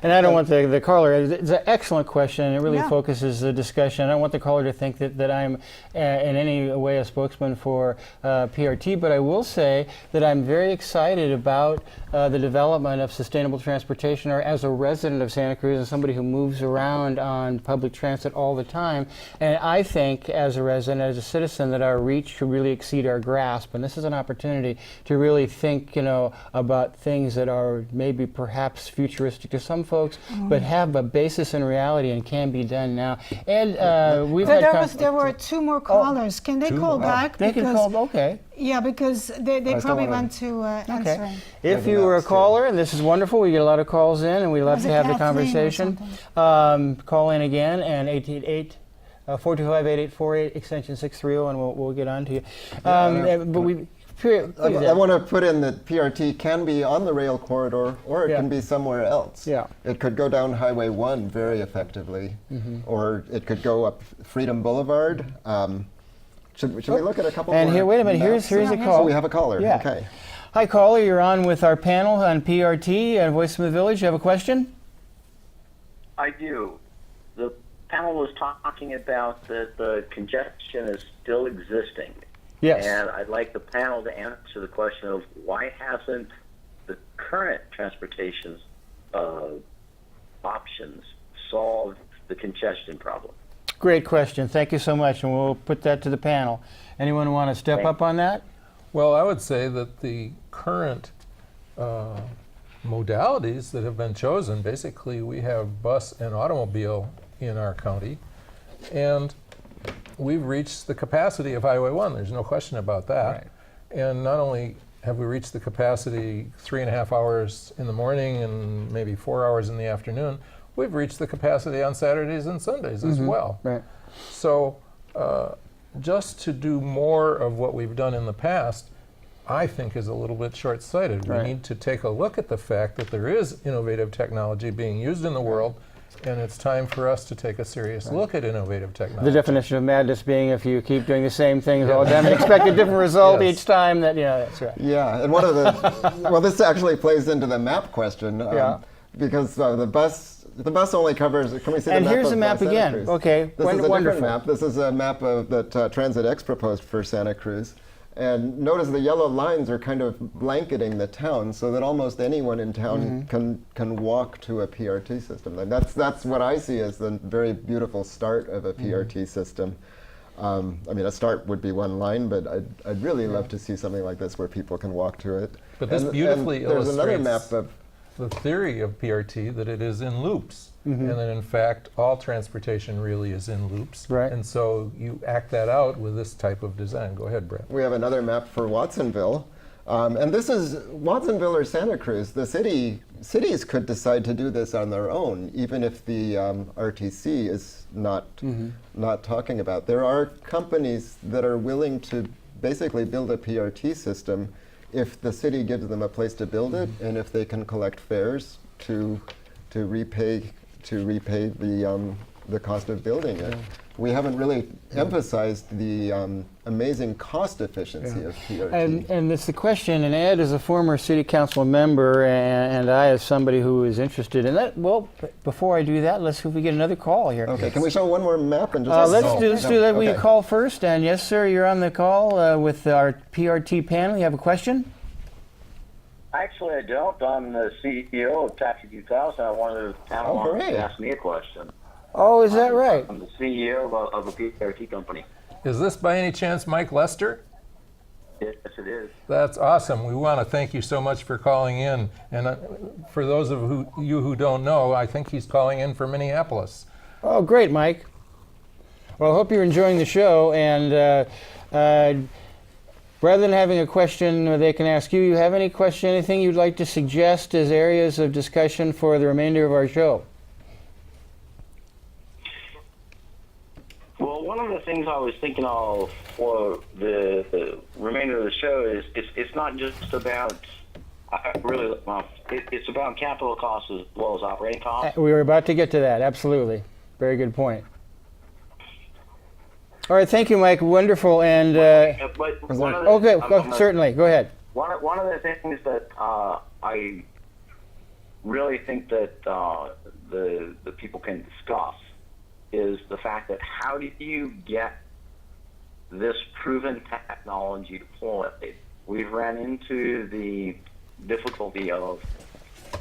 And I don't want the caller, it's an excellent question, and it really focuses the discussion. I don't want the caller to think that I'm in any way a spokesman for PRT, but I will say that I'm very excited about the development of sustainable transportation, or as a resident of Santa Cruz and somebody who moves around on public transit all the time. And I think, as a resident, as a citizen, that our reach should really exceed our grasp. And this is an opportunity to really think, about things that are maybe perhaps futuristic to some folks, but have a basis in reality and can be done now. And there were two more callers. Can they call back? They can call. Okay. Yeah, because they probably want to answer. If you were a caller, and this is wonderful, we get a lot of calls in, and we love to have the conversation. Call in again, and 888-425-8848, extension 630, and we'll get on to you. I want to put in that PRT can be on the rail corridor, or it can be somewhere else. It could go down Highway 1 very effectively, or it could go up Freedom Boulevard. Should we look at a couple more? And here, wait a minute, here's a call. Oh, we have a caller. Okay. Hi, caller, you're on with our panel on PRT and Voice from the Village. You have a question? I do. The panel was talking about that the congestion is still existing. Yes. And I'd like the panel to answer the question of why hasn't the current transportation options solved the congestion problem? Great question. Thank you so much, and we'll put that to the panel. Anyone want to step up on that? Well, I would say that the current modalities that have been chosen, basically we have bus and automobile in our county, and we've reached the capacity of Highway 1. There's no question about that. And not only have we reached the capacity 3.5 hours in the morning and maybe 4 hours in the afternoon, we've reached the capacity on Saturdays and Sundays as well. So just to do more of what we've done in the past, I think is a little bit short-sighted. We need to take a look at the fact that there is innovative technology being used in the world, and it's time for us to take a serious look at innovative technology. The definition of madness being if you keep doing the same things all the time and expect a different result each time. That's right. Yeah, and one of the well, this actually plays into the map question because the bus only covers. Can we see the map? And here's the map Santa again. Cruz? Okay, this is a wonderful different map. This is a map that Transit X proposed for Santa Cruz. And notice the yellow lines are kind of blanketing the town so that almost anyone in town can walk to a PRT system. And that's what I see as the very beautiful start of a PRT system. I mean, a start would be one line, but I'd really love to see something like this where people can walk to it. But this beautifully there's another illustrates map of the theory of PRT, that it is in loops. And that in fact all transportation really is in loops. And so you act that out with this type of design. Go ahead, Brett. We have another map for Watsonville. And this is Watsonville or Santa Cruz. The cities could decide to do this on their own, even if the RTC is not talking about. There are companies that are willing to basically build a PRT system if the city gives them a place to build it, and if they can collect fares to repay the cost of building it. We haven't really emphasized the amazing cost efficiency of PRT. And it's the question, and Ed is a former city council member, and I as somebody who is interested in that. Well, before I do that, let's see if we get another call here. Okay, can we show one more map? And just let's do that. We call first, and yes, sir, you're on the call with our PRT panel. You have a question? Actually, I don't. I'm the CEO of Taxi 2000. I wanted the panel to ask me a question. Oh, is that right? I'm the CEO of a PRT company. Is this by any chance Mike Lester? Yes, it is. That's awesome. We want to thank you so much for calling in. And for those of you who don't know, I think he's calling in from Minneapolis. Oh, great, Mike. Well, I hope you're enjoying the show. And rather than having a question they can ask you, have any question, anything you'd like to suggest as areas of discussion for the remainder of our show? Well, Well, one of the things I was thinking of for the remainder of the show is it's not just about it's about capital costs as well as operating costs. We were about to get to that. Absolutely, very good point. All right, thank you, Mike. Wonderful. And certainly, go ahead. One of the things that I really think that the people can discuss is the fact that how do you get this proven technology deployed? We've ran into the difficulty of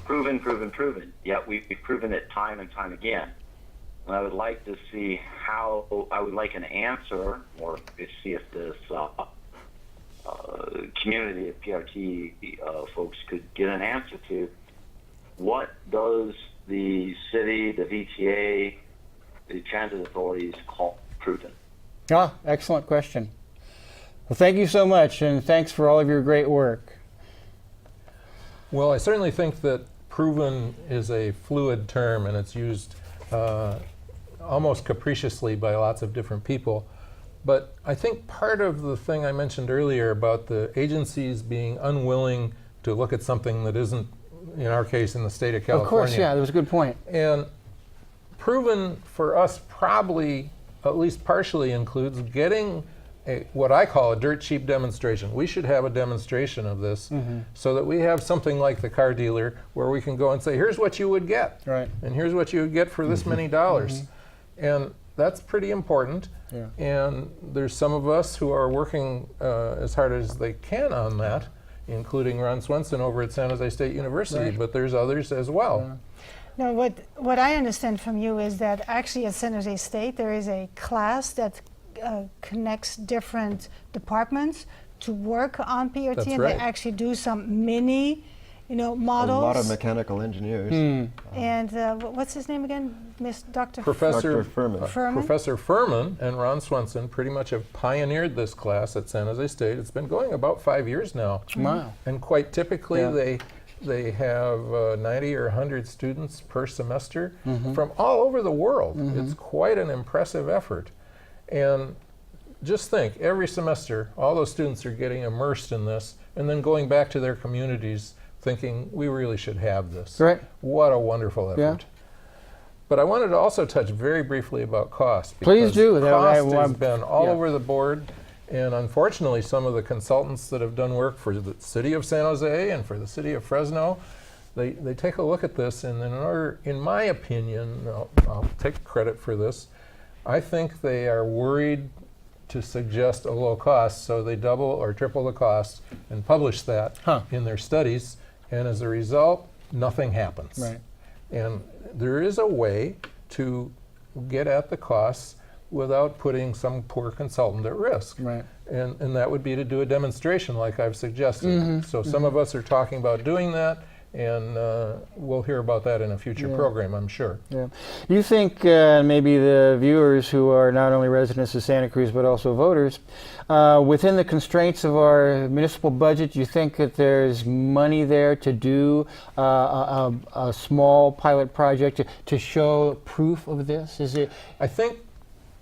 proven, yet we've proven it time and time again. And I would like to see I would like an answer, or see if this community of PRT folks could get an answer to what does the city, the VTA, the transit authorities call proven? Ah, excellent question. Well, thank you so much, and thanks for all of your great work. Well, I certainly think that proven is a fluid term, and it's used almost capriciously by lots of different people. But I think part of the thing I mentioned earlier about the agencies being unwilling to look at something that isn't, in our case, in the state of California. Of course, yeah, that was a good point. And proven for us probably, at least partially, includes getting what I call a dirt cheap demonstration. We should have a demonstration of this so that we have something like the car dealer where we can go and say, here's what you would get. Right. And here's what you would get for this many dollars. And that's pretty important. Yeah. And there's some of us who are working as hard as they can on that, including Ron Swenson over at San Jose State University, Right. but there's others as well. Now, what I understand from you is that actually at San Jose State there is a class that connects different departments to work on PRT, That's and right. they actually do some mini, models. A lot of mechanical engineers. And what's his name again, Dr. Professor Furman. Furman? Professor Furman and Ron Swenson pretty much have pioneered this class at San Jose State. It's been going about 5 years now. Wow. And quite typically Yeah. they have 90 or 100 students per semester from all over the world. It's quite an impressive effort. And just think, every semester, all those students are getting immersed in this and then going back to their communities thinking, we really should have this. Right. What a wonderful effort. Yeah. But I wanted to also touch very briefly about cost. Please because do. Cost has been all yeah. over the board. And unfortunately, some of the consultants that have done work for the city of San Jose and for the city of Fresno, they take a look at this, and in my opinion, I'll take credit for this, I think they are worried to suggest a low cost, so they double or triple the cost and publish that in their studies, and as a result, nothing happens. Right. And there is a way to get at the costs without putting some poor consultant at risk. Right. And that would be to do a demonstration like I've suggested. So some of us are talking about doing that, and we'll hear about that in a future program, I'm sure. Yeah. You think maybe the viewers who are not only residents of Santa Cruz but also voters, within the constraints of our municipal budget, you think that there's money there to do a small pilot project to show proof of this? Is it? I think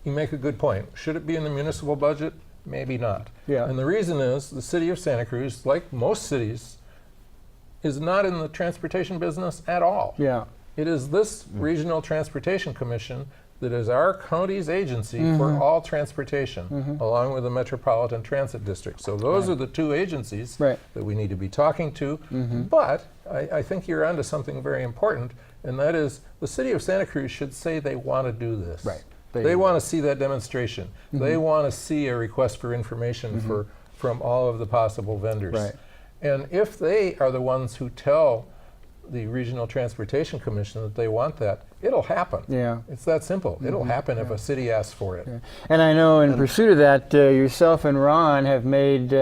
you make a good point. Should it be in the municipal budget? Maybe not. Yeah. And the reason is the city of Santa Cruz, like most cities, is not in the transportation business at all. Yeah. It is this Regional Transportation Commission that is our county's agency for all transportation, along with the Metropolitan Transit District. So those are the two agencies that we need to be talking to. But I think you're onto something very important, and that is the city of Santa Cruz should say they want to do this. Right. They want to see that demonstration. They want to see a request for information from all of the possible vendors. Right. And if they are the ones who tell the Regional Transportation Commission that they want that, it'll happen. Yeah. It's that simple. It'll happen if a city asks for it. Yeah. And I know in pursuit of that, yourself and Ron have made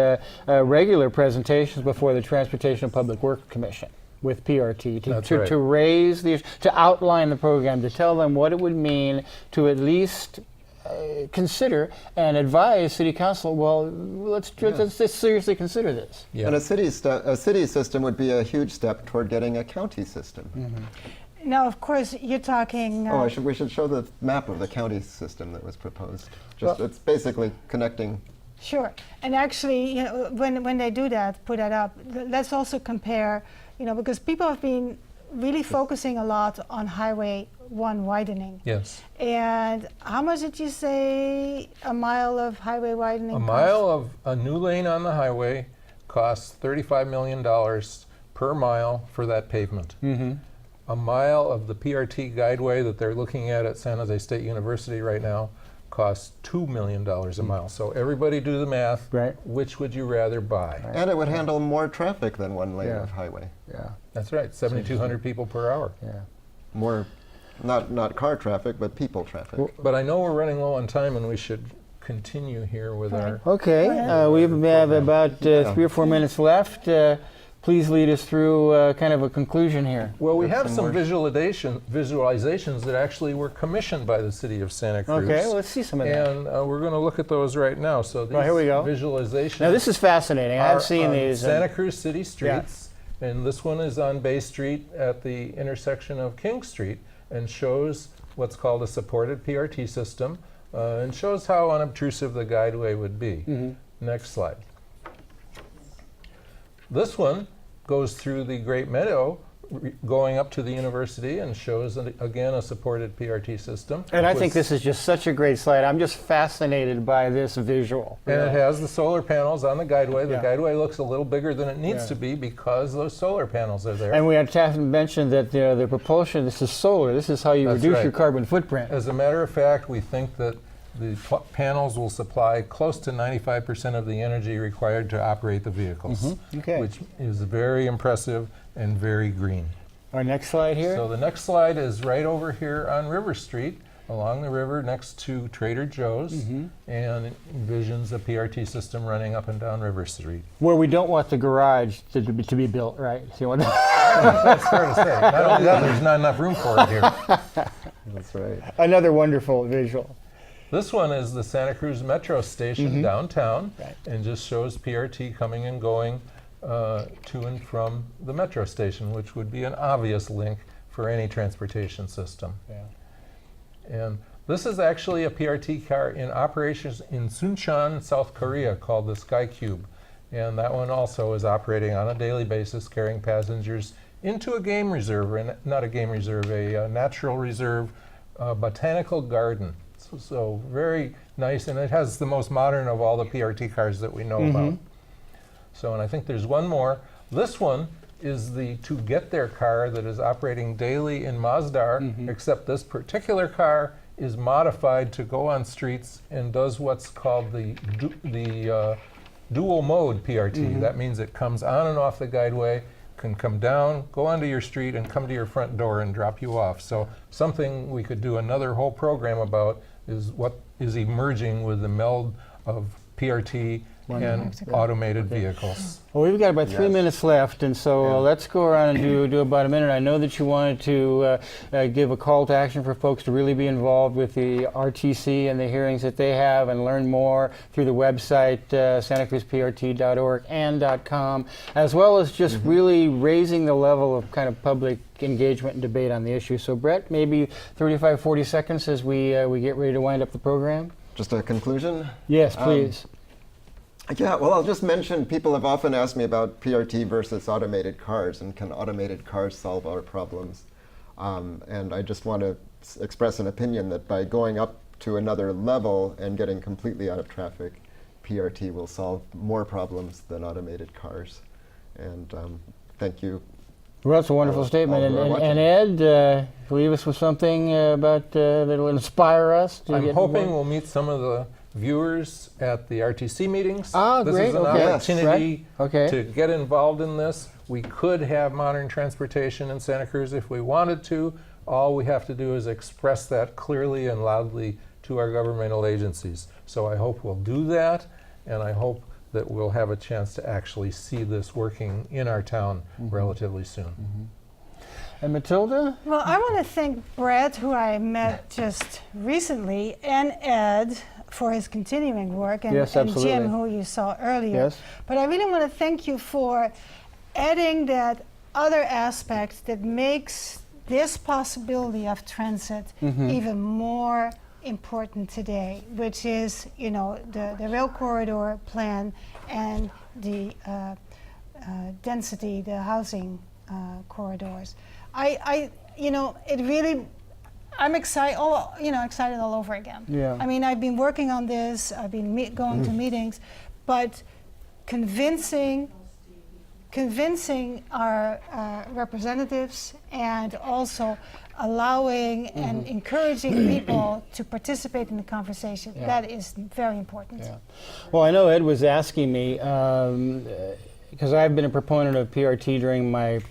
regular presentations before the Transportation and Public Works Commission with PRT to raise the, to outline the program, to tell them what it would mean to at least consider and advise City Council, well, let's seriously consider this. And a city system would be a huge step toward getting a county system. Now, of course, you're talking. We should show the map of the county system that was proposed. It's basically connecting. Sure, and actually, you know, when they do that, put that up. Let's also compare, you know, because people have been really focusing a lot on Highway 1 widening. Yes. And how much did you say a mile of highway widening A costs? mile of a new lane on the highway costs $35 million per mile for that pavement. A mile of the PRT guideway that they're looking at San Jose State University right now costs $2 million a mile. So everybody do the math. Right. Which would you rather buy? And it would handle more traffic than one lane of highway. Yeah. That's right, 7,200 people per hour. Yeah. More, not car traffic, but people traffic. But I know we're running low on time and we should continue here with our... Okay, we have about 3 or 4 minutes left. Please lead us through kind of a conclusion here. Well, we have some visualizations that actually were commissioned by the city of Santa Cruz. Okay, well, let's see some of that. And we're going to look at those right now. So these here we go. visualizations. Now this is fascinating. I've seen these. Santa Cruz city streets, and this one is on Bay Street at the intersection of King Street, and shows what's called a supported PRT system, and shows how unobtrusive the guideway would be. Next slide. This one goes through the Great Meadow, going up to the university, and shows, again, a supported PRT system. And I think this is just such a great slide. I'm just fascinated by this visual. And it has the solar panels on the guideway. The guideway looks a little bigger than it needs to be because those solar panels are there. And we have to mention that the propulsion, this is solar. This is how you reduce your carbon footprint. As a matter of fact, we think that the panels will supply close to 95% of the energy required to operate the vehicles, which is very impressive and very green. Our next slide here. So the next slide is right over here on River Street, along the river next to Trader Joe's, and it envisions a PRT system running up and down River Street. Where we don't want the garage to be built, right? So That's fair to say. Not only that, there's not enough room for it here. That's right. Another wonderful visual. This one is the Santa Cruz Metro Station downtown, and just shows PRT coming and going to and from the metro station, which would be an obvious link for any transportation system. And this is actually a PRT car in operations in Suncheon, South Korea, called the SkyCube. And that one also is operating on a daily basis, carrying passengers into a game reserve, and not a game reserve, a natural reserve botanical garden. So very nice, and it has the most modern of all the PRT cars that we know about. So, and I think there's one more. This one is the To Get There car that is operating daily in Masdar, except this particular car is modified to go on streets and does what's called the dual mode PRT. That means it comes on and off the guideway, can come down, go onto your street, and come to your front door and drop you off. So something we could do another whole program about is what is emerging with the meld of PRT and automated vehicles. Well, we've got about 3 minutes left, and so let's go around and do about a minute. I know that you wanted to give a call to action for folks to really be involved with the RTC and the hearings that they have, and learn more through the website, santacruzprt.org and .com, as well as just really raising the level of kind of public engagement and debate on the issue. So, Brett, maybe 35, 40 seconds as we get ready to wind up the program. Just a conclusion? Yes, please. Yeah, well, I'll just mention, people have often asked me about PRT versus automated cars, and can automated cars solve our problems? And I just want to express an opinion that by going up to another level and getting completely out of traffic, PRT will solve more problems than automated cars. And thank you. Well, that's a wonderful statement. And Ed, leave us with something about that will inspire us to I'm hoping we'll meet some of the viewers at the RTC meetings. This great. is an opportunity to get involved in this. We could have modern transportation in Santa Cruz if we wanted to. All we have to do is express that clearly and loudly to our governmental agencies. So I hope we'll do that, and I hope that we'll have a chance to actually see this working in our town relatively soon. And Mathilde? Well, I want to thank Brett, who I met just recently, and Ed for his continuing work, and, and Jim, who you saw earlier. But I really want to thank you for adding that other aspect that makes this possibility of transit even more important today, which is, you know, the rail corridor plan and the density, the housing corridors. You know, it really, I'm excited, excited all over again. Yeah. I mean, I've been working on this, I've been going to meetings, but convincing our representatives and also allowing and encouraging people to participate in the conversation, that is very important. Yeah. Well, I know Ed was asking me, because I've been a proponent of PRT during my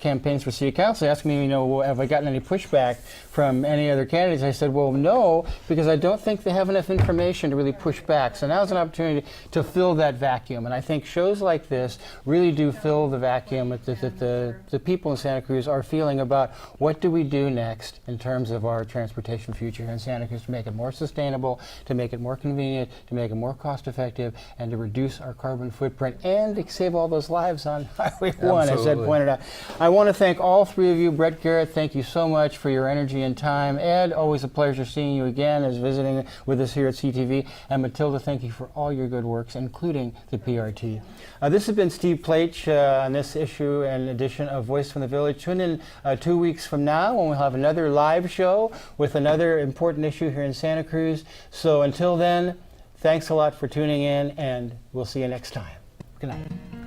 campaigns for city council, asking me, you know, have I gotten any pushback from any other candidates? I said, well, no, because I don't think they have enough information to really push back. So now's an opportunity to fill that vacuum. And I think shows like this really do fill the vacuum that the people in Santa Cruz are feeling about what do we do next in terms of our transportation future here in Santa Cruz to make it more sustainable, to make it more convenient, to make it more cost effective, and to reduce our carbon footprint and to save all those lives on Highway 1, as Ed pointed out. I want to thank all three of you. Brett, Garrett, thank you so much for your energy and time. Ed, always a pleasure seeing you again as visiting with us here at CTV. And Mathilde, thank you for all your good works, including the PRT. This has been Steve Pleich on this issue and edition of Voice from the Village. Tune in 2 weeks from now when we'll have another live show with another important issue here in Santa Cruz. So until then, thanks a lot for tuning in, and we'll see you next time. Good night.